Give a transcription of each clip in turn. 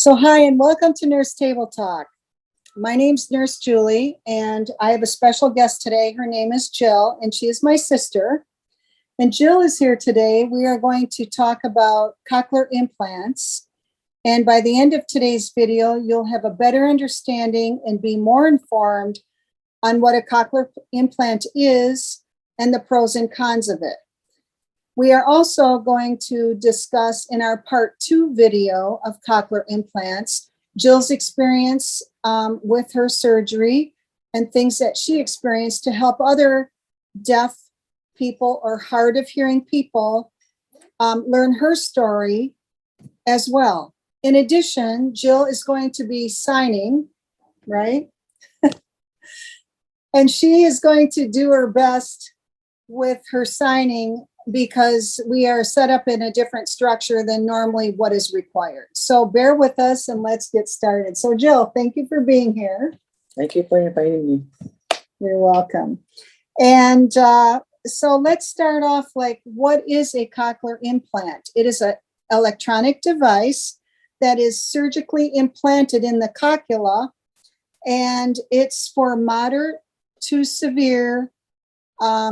So hi, and welcome to Nurse Table Talk. My name's Nurse Julie, and I have a special guest today. Her name is Jill, and she is my sister. And Jill is here today. We are going to talk about cochlear implants. And by the end of today's video, you'll have a better understanding and be more informed on what a cochlear implant is and the pros and cons of it. We are also going to discuss in our part 2 video of cochlear implants, Jill's experience with her surgery and things that she experienced to help other deaf people or hard of hearing people learn her story as well. In addition, Jill is going to be signing, right? And she is going to do her best with her signing because we are set up in a different structure than normally what is required. So bear with us and let's get started. So Jill, thank you for being here. Thank you for inviting me. You're welcome. And so let's start off like, what is a cochlear implant? It is an electronic device that is surgically implanted in the cochlea, and it's for moderate to severe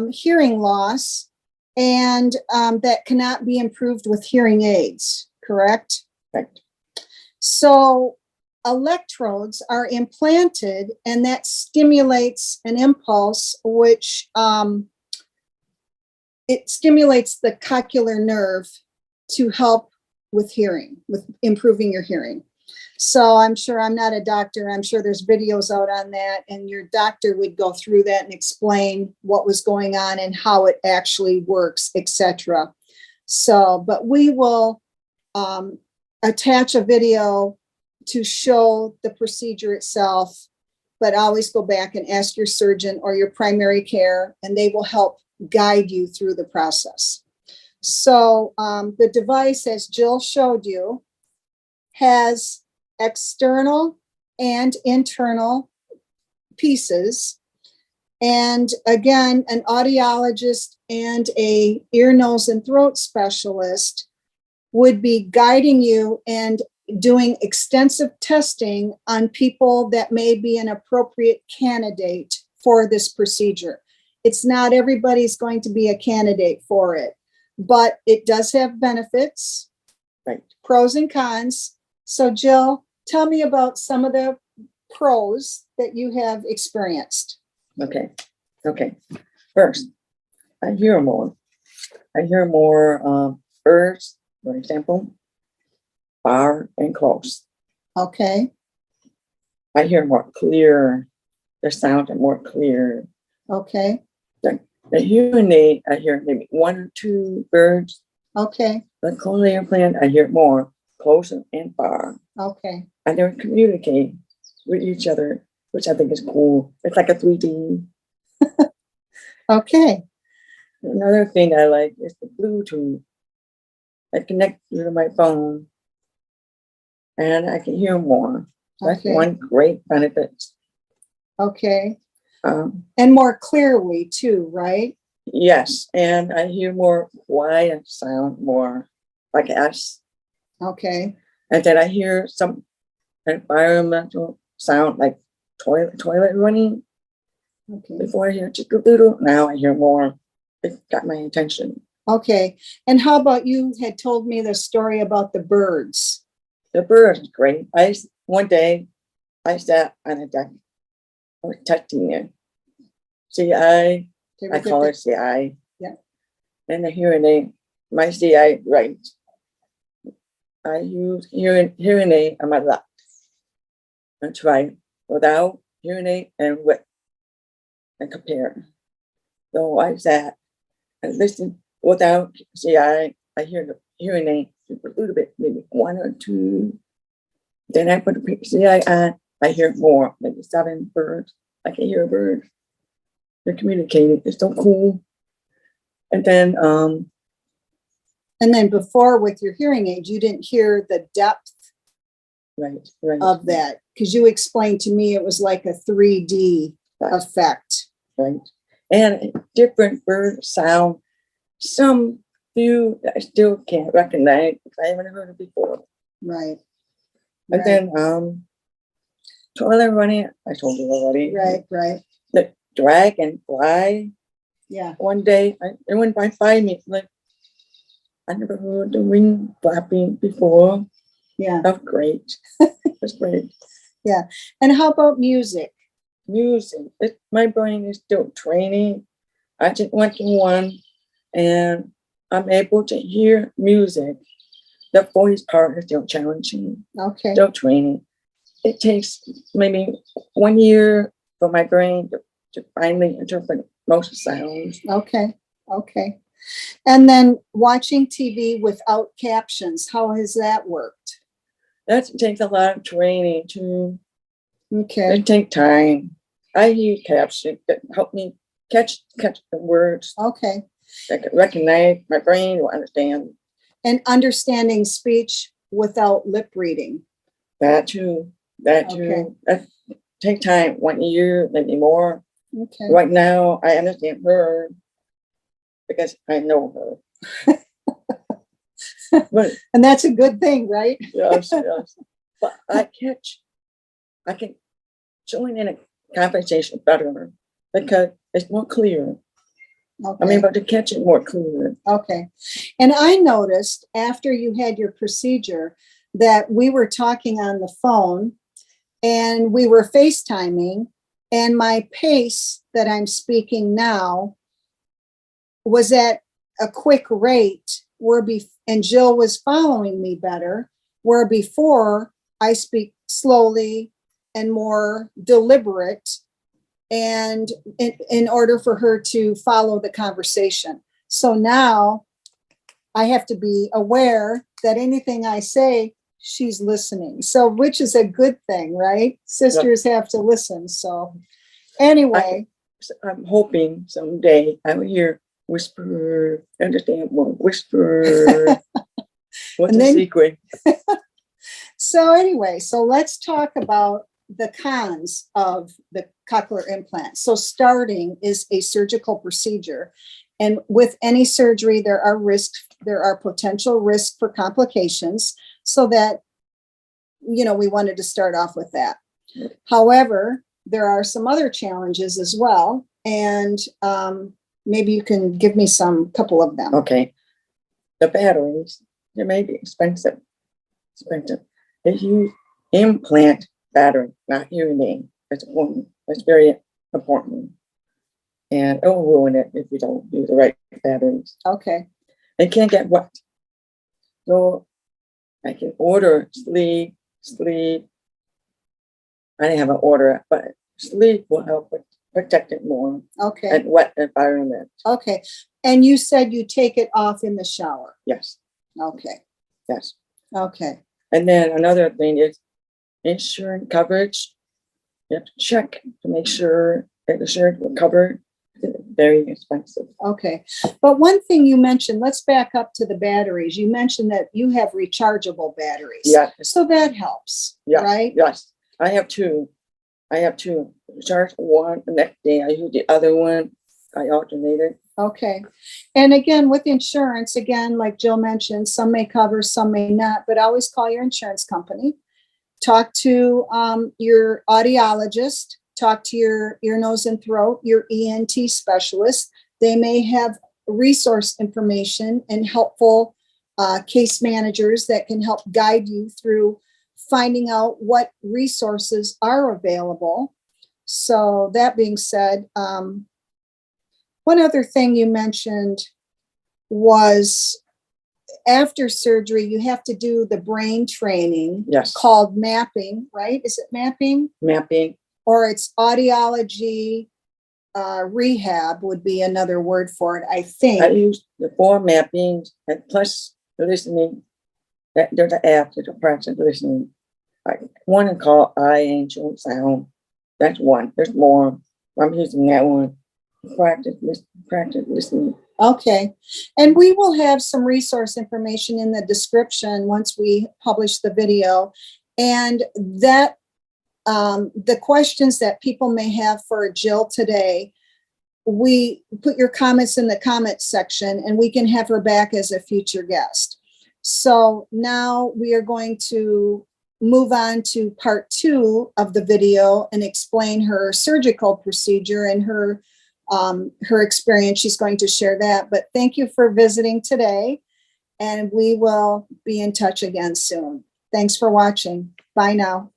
hearing loss, and that cannot be improved with hearing aids, correct? Correct. So electrodes are implanted, and that stimulates an impulse, which it stimulates the cochlear nerve to help with hearing, with improving your hearing. So I'm sure, I'm not a doctor, I'm sure there's videos out on that, and your doctor would go through that and explain what was going on and how it actually works, etc. So, but we will attach a video to show the procedure itself, but always go back and ask your surgeon or your primary care, and they will help guide you through the process. So the device, as Jill showed you, has external and internal pieces. And again, an audiologist and a ear, nose, and throat specialist would be guiding you and doing extensive testing on people that may be an appropriate candidate for this procedure. It's not everybody's going to be a candidate for it, but it does have benefits, Right. Pros and cons. So Jill, tell me about some of the pros that you have experienced. Okay. First, I hear more. Birds, for example, far and close. Okay. I hear more clear. The sound is more clear. Okay. The hearing aid, I hear maybe 1 or 2 birds. Okay. The cochlear implant, I hear more closer and far. Okay. And they communicate with each other, which I think is cool. It's like a 3D. Okay. Another thing I like is the Bluetooth. I connect to my phone and I can hear more. That's Okay. one great benefit. Okay. And more clearly too, right? Yes, and I hear more quiet sound, more like S. Okay. And then I hear some environmental sound like toilet running. Okay. Before I hear chick-a-doodle, now I hear more. It got my attention. Okay. And how about you had told me the story about the birds? The bird is great. One day I sat on a deck. I was testing it. CI, I call it CI. Yeah. And the hearing aid, my CI right. I use hearing aid on my left. I try without hearing aid and with and compare. So I sat and listened without CI. I hear the hearing aid a little bit, maybe 1 or 2. Then I put the CI on. I hear more, maybe 7 birds. I can hear a bird. They're communicating. It's so cool. And then before with your hearing aid, you didn't hear the depth right. of that, because you explained to me it was like a 3D effect. Right. And different bird sound. Some few I still can't recognize because I haven't heard it before. Right. And then toilet running, I told you already. Right. The dragonfly. Yeah. One day, it went by me like I never heard the wing flapping before. Yeah. That's great. That's great. Yeah. And how about music? Music. My brain is still training. I just went to one, and I'm able to hear music. The voice part is still challenging. Okay. Still training. It takes maybe 1 year for my brain to finally interpret most sounds. Okay. And then watching TV without captions, how has that worked? That takes a lot of training too. Okay. It takes time. I use captions that help me catch the words. Okay. I can recognize, my brain will understand. And understanding speech without lip reading. That too. Okay. That take time, 1 year, maybe more. Okay. Right now, I understand her because I know her. But And that's a good thing, right? yes. But I can join in a conversation better because it's more clear. Okay. I'm able to catch it more clear. Okay. And I noticed after you had your procedure that we were talking on the phone and we were FaceTiming, and my pace that I'm speaking now was at a quick rate and Jill was following me better, where before I speak slowly and more deliberate, and in order for her to follow the conversation. So now I have to be aware that anything I say, she's listening. So, which is a good thing, right? Sisters have to listen. So anyway. I'm hoping someday I will hear whisper, understand more whisper. What's the secret? So anyway, so let's talk about the cons of the cochlear implant. So starting is a surgical procedure. And with any surgery, there are potential risks for complications. So that, we wanted to start off with that. However, there are some other challenges as well. And maybe you can give me some couple of them. Okay. The batteries, they may be expensive. They use implant battery, not hearing aid. That's very important. And it will ruin it if you don't use the right batteries. Okay. They can't get wet. So I can order sleep. I didn't have an order, but sleep will help protect it more. Okay. And wet environment. Okay. And you said you take it off in the shower. Yes. Okay. Yes. Okay. And then another thing is insurance coverage. You have to check to make sure that insurance will cover. It's very expensive. Okay. But one thing you mentioned, let's back up to the batteries. You mentioned that you have rechargeable batteries. Yeah. So that helps, right? Yes. I have two. Charge one the next day. I use the other one. I alternated. Okay. And again, with insurance, like Jill mentioned, some may cover, some may not, but always call your insurance company. Talk to your audiologist, talk to your ear, nose, and throat, your ENT specialist. They may have resource information and helpful case managers that can help guide you through finding out what resources are available. So that being said, one other thing you mentioned was after surgery, you have to do the brain training. Yes. Called mapping, right? Is it mapping? Mapping. Or it's audiology rehab would be another word for it, I think. I use the 4 mappings and plus listening. There's an app to practice listening. One called Eye Angel Sound. That's one. There's more. I'm using that one. Practice listening. Okay. And we will have some resource information in the description once we publish the video. And that the questions that people may have for Jill today, we put your comments in the comment section and we can have her back as a future guest. So now we are going to move on to part 2 of the video and explain her surgical procedure and her experience. She's going to share that. But thank you for visiting today, and we will be in touch again soon. Thanks for watching. Bye now.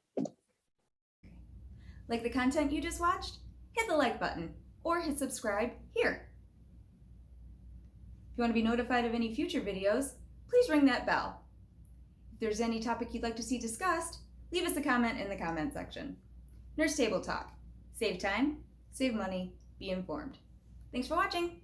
Like the content you just watched? Hit the like button or hit subscribe here. If you want to be notified of any future videos, please ring that bell. If there's any topic you'd like to see discussed, leave us a comment in the comment section. Nurse Table Talk. Save time, save money, be informed. Thanks for watching.